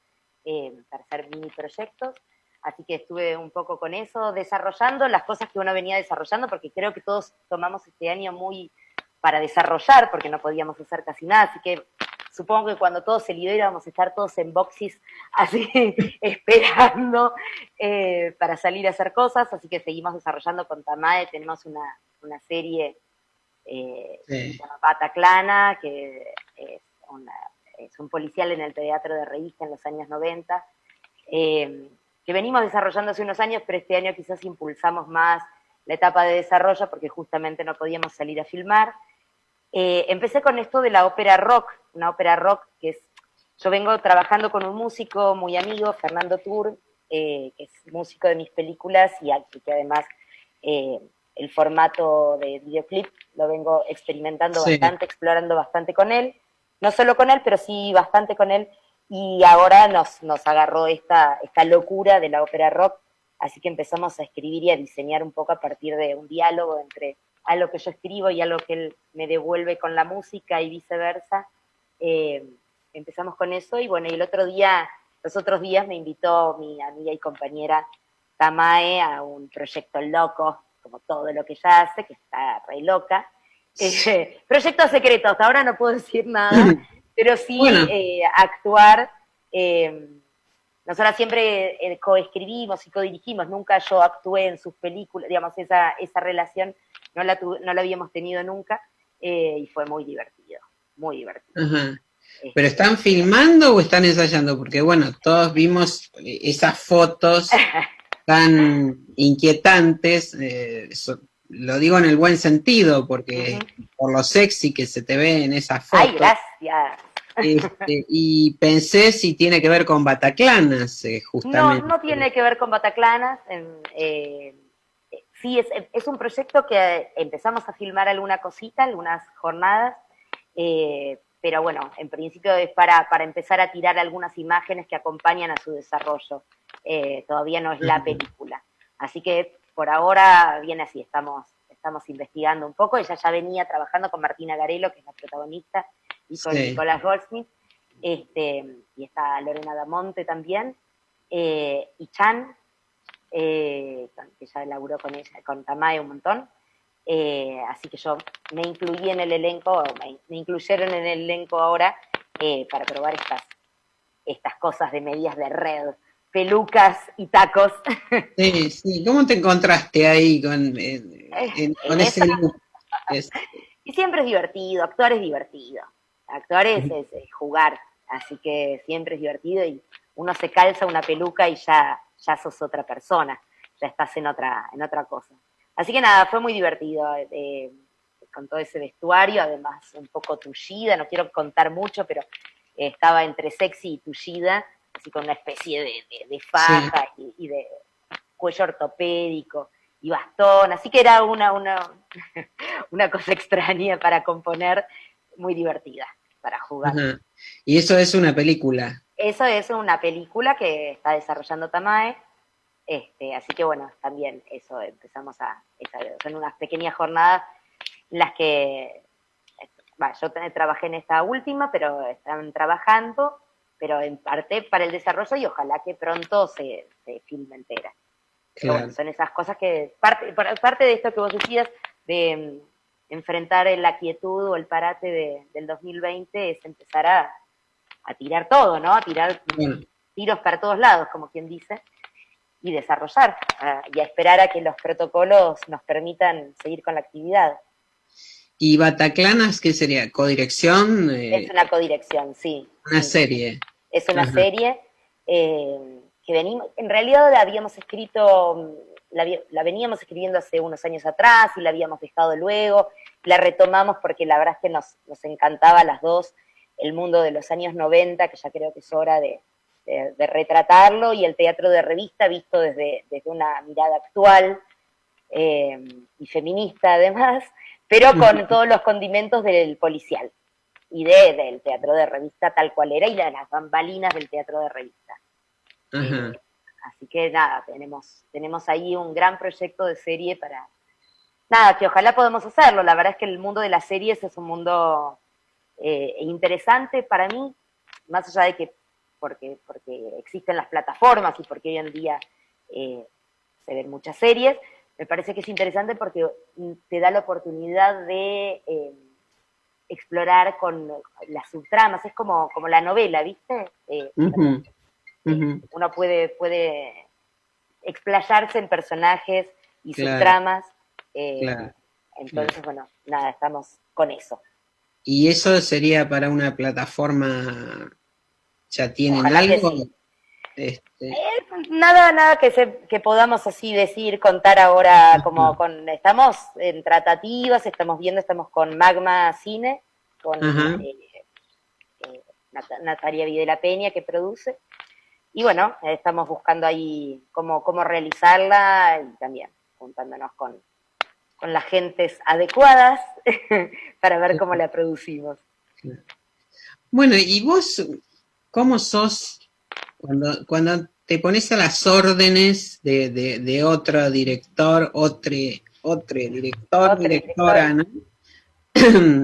para hacer mini proyectos. Así que estuve un poco con eso, desarrollando las cosas que uno venía desarrollando, porque creo que todos tomamos este año muy para desarrollar, porque no podíamos hacer casi nada, así que supongo que cuando todo se libere vamos a estar todos en boxes, así, esperando para salir a hacer cosas, así que seguimos desarrollando con Tamae, tenemos una serie que se llama Bataclana, que es un policial en el teatro de revista en los años 90, que venimos desarrollando hace unos años, pero este año quizás impulsamos más la etapa de desarrollo porque justamente no podíamos salir a filmar. Empecé con esto de la ópera rock, una ópera rock yo vengo trabajando con un músico muy amigo, Fernando Tur, que es músico de mis películas y que además el formato de videoclip lo vengo experimentando bastante, explorando bastante con él, no solo con él, pero sí bastante con él. Y ahora nos agarró esta locura de la ópera rock, así que empezamos a escribir y a diseñar un poco a partir de un diálogo entre algo que yo escribo y algo que él me devuelve con la música y viceversa. Empezamos con eso y bueno, y los otros días me invitó mi amiga y compañera Tamae a un proyecto loco, como todo lo que ella hace, que está re loca. Proyectos secretos, ahora no puedo decir nada. Pero sí, bueno, actuar, nosotras siempre coescribimos y codirigimos, nunca yo actué en sus películas, digamos, esa relación no la habíamos tenido nunca, y fue muy divertido, muy divertido. Ajá. ¿Pero están filmando o están ensayando? Porque bueno, todos vimos esas fotos tan inquietantes, lo digo en el buen sentido, porque por lo sexy que se te ve en esas fotos. ¡Ay, gracias! Y pensé si tiene que ver con Bataclanas, justamente. No tiene que ver con Bataclanas. Sí, es un proyecto que empezamos a filmar alguna cosita, algunas jornadas, pero bueno, en principio es para empezar a tirar algunas imágenes que acompañan a su desarrollo. Todavía no es la película. Así que por ahora viene así, estamos investigando un poco. Ella ya venía trabajando con Martina Garelo, que es la protagonista, y con Nicolás Goldsmith, y está Lorena Damonte también, y Chan, que ya laburó con ella, con Tamae un montón, así que yo me incluí en el elenco, me incluyeron en el elenco ahora para probar estas cosas de medias de red, pelucas y tacos. Sí, ¿cómo te encontraste ahí con ese look? Y siempre es divertido, actuar es divertido. Actuar es jugar, así que siempre es divertido y uno se calza una peluca y ya sos otra persona, ya estás en otra cosa. Así que nada, fue muy divertido con todo ese vestuario, además un poco tullida, no quiero contar mucho, pero estaba entre sexy y tullida, así con una especie de faja y de cuello ortopédico y bastón, así que era una cosa extraña para componer, muy divertida. para jugar. Ajá. Y eso es una película. Eso es una película que está desarrollando Tamae, así que bueno, también eso empezamos son unas pequeñas jornadas en las que, yo trabajé en esta última, pero están trabajando, pero en parte para el desarrollo y ojalá que pronto se filme entera. Pero bueno, son esas cosas que, parte de esto que vos decías, de enfrentar la quietud o el parate del 2020, es empezar a tirar todo, ¿no? A tirar tiros para todos lados, como quien dice, y desarrollar, y a esperar a que los protocolos nos permitan seguir con la actividad. ¿Y Bataclanas qué sería? ¿Codirección? Es una codirección, sí. Una serie. Es una serie que en realidad la habíamos escrito, la veníamos escribiendo hace unos años atrás y la habíamos dejado luego, la retomamos porque la verdad es que nos encantaba a las dos el mundo de los años 90, que ya creo que es hora de retratarlo, y el teatro de revista visto desde una mirada actual y feminista además, pero con todos los condimentos del policial y del teatro de revista tal cual era y de las bambalinas del teatro de revista. Así que nada, tenemos ahí un gran proyecto de serie para... Nada, que ojalá podamos hacerlo. La verdad es que el mundo de las series es un mundo interesante para mí, más allá de que porque existen las plataformas y porque hoy en día se ven muchas series, me parece que es interesante porque te da la oportunidad de explorar con las subtramas, es como la novela, ¿viste? Uno puede explayarse en personajes y subtramas, entonces, bueno, nada, estamos con eso. ¿Y eso sería para una plataforma, ya tienen Ojalá algo? Sí. Nada que podamos así decir, contar ahora, estamos en tratativas, estamos con Magma Cine, con Natalia Videla Peña que produce, y bueno, estamos buscando ahí cómo realizarla y también juntándonos con las gentes adecuadas para ver cómo la producimos. Bueno, ¿y vos cómo sos cuando te pones a las órdenes de otro director, directora, ¿no?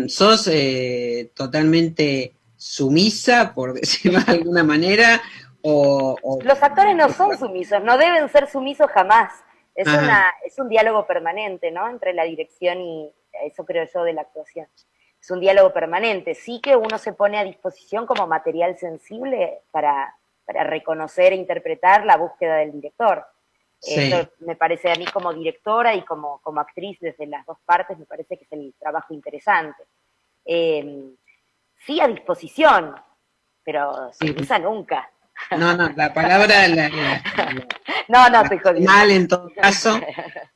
¿Sos totalmente sumisa, por decirlo de alguna manera? Los actores no son sumisos, no deben ser sumisos jamás. Es un diálogo permanente, ¿no? Entre la dirección y eso creo yo de la actuación. Es un diálogo permanente. Sí que uno se pone a disposición como material sensible para reconocer e interpretar la búsqueda del director. Sí. Eso me parece a mí como directora y como actriz desde las dos partes, me parece que es el trabajo interesante. Sí a disposición, pero sumisa nunca. No, la palabra no, estoy jodiendo. Mal en todo caso,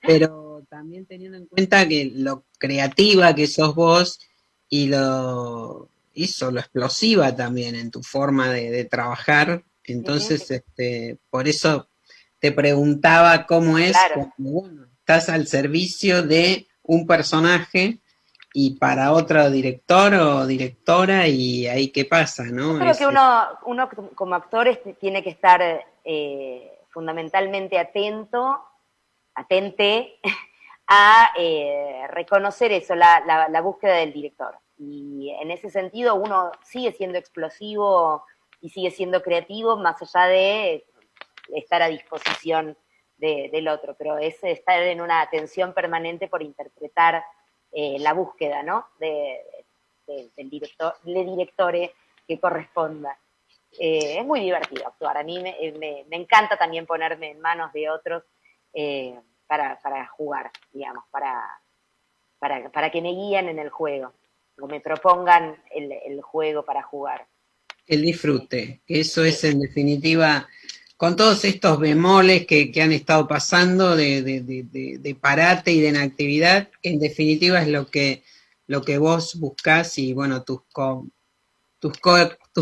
pero también teniendo en cuenta que lo creativa que sos vos y lo explosiva también en tu forma de trabajar, entonces por eso te preguntaba cómo es, claro. Porque, bueno, estás al servicio de un personaje y para otro director o directora, y ahí qué pasa, ¿no? Yo creo que uno como actor tiene que estar fundamentalmente atente a reconocer eso, la búsqueda del director. Y en ese sentido uno sigue siendo explosivo y sigue siendo creativo, más allá de estar a disposición del otro, pero es estar en una atención permanente por interpretar la búsqueda, ¿no? del directore que corresponda. Es muy divertido actuar. A mí me encanta también ponerme en manos de otros para jugar, digamos, para que me guíen en el juego, o me propongan el juego para jugar. El disfrute, eso es en definitiva, con todos estos bemoles que han estado pasando de parate y de inactividad, en definitiva es lo que vos buscás, y bueno, tus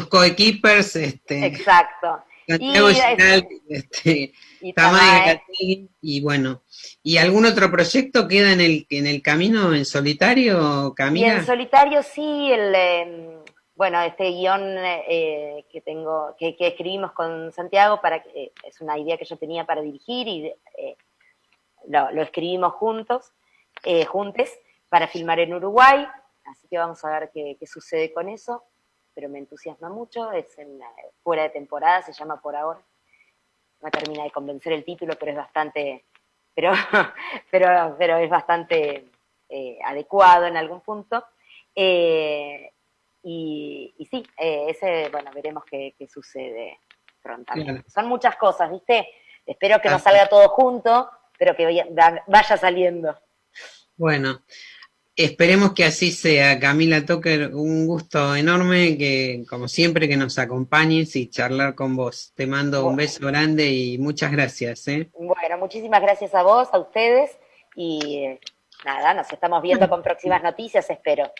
coequippers, Exacto. Santiago Giral, Tamae, y bueno, ¿y algún otro proyecto queda en el camino en solitario, Camila? Y en solitario sí, bueno, este guión que tengo, que escribimos con Santiago, es una idea que yo tenía para dirigir y lo escribimos juntes, para filmar en Uruguay, así que vamos a ver qué sucede con eso, pero me entusiasma mucho, es fuera de temporada, se llama Por Ahora. No termina de convencer el título, pero es bastante, pero es bastante adecuado en algún punto. Y sí, bueno, veremos qué sucede prontamente. Claro. Son muchas cosas, ¿viste? Espero que no salga todo junto, pero que vaya saliendo. Bueno, esperemos que así sea. Camila Toker, un gusto enorme que, como siempre, que nos acompañes y charlar con vos. Te mando un beso grande y muchas gracias. Bueno, muchísimas gracias a vos, a ustedes, y nada, nos estamos viendo con próximas noticias, espero.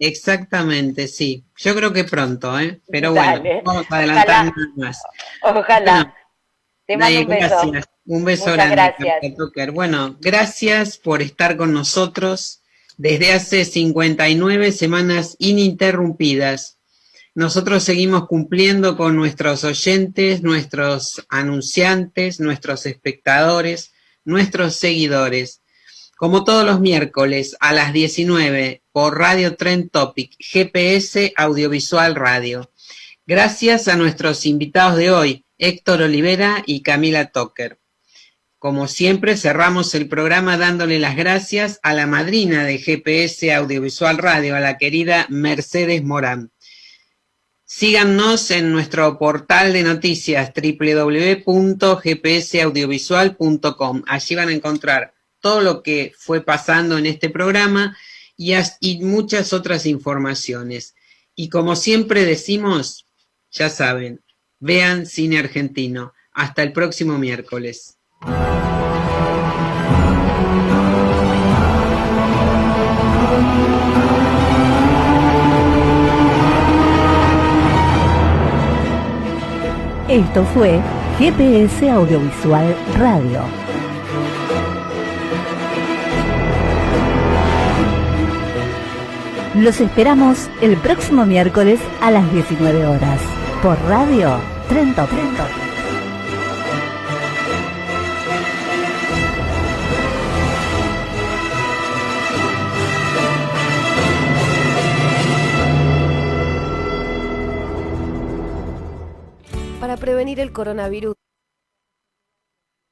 Exactamente, sí. Yo creo que pronto, pero bueno, vamos a adelantar nada más. Ojalá. Bueno, te mando un beso. Gracias. Un beso grande, gracias. Toker. Bueno, gracias por estar con nosotros desde hace 59 semanas ininterrumpidas. Nosotros seguimos cumpliendo con nuestros oyentes, nuestros anunciantes, nuestros espectadores, nuestros seguidores. Como todos los miércoles a las 19 por Radio Trend Topic, GPS Audiovisual Radio. Gracias a nuestros invitados de hoy, Héctor Olivera y Camila Toker. Como siempre, cerramos el programa dándole las gracias a la madrina de GPS Audiovisual Radio, a la querida Mercedes Morán. Síganos en nuestro portal de noticias www.gpsaudiovisual.com. Allí van a encontrar todo lo que fue pasando en este programa y muchas otras informaciones. Y como siempre decimos, ya saben, vean cine argentino. Hasta el próximo miércoles. Esto fue GPS Audiovisual Radio. Los esperamos el próximo miércoles a las 19 horas por Radio Trend Topic. Para prevenir el coronavirus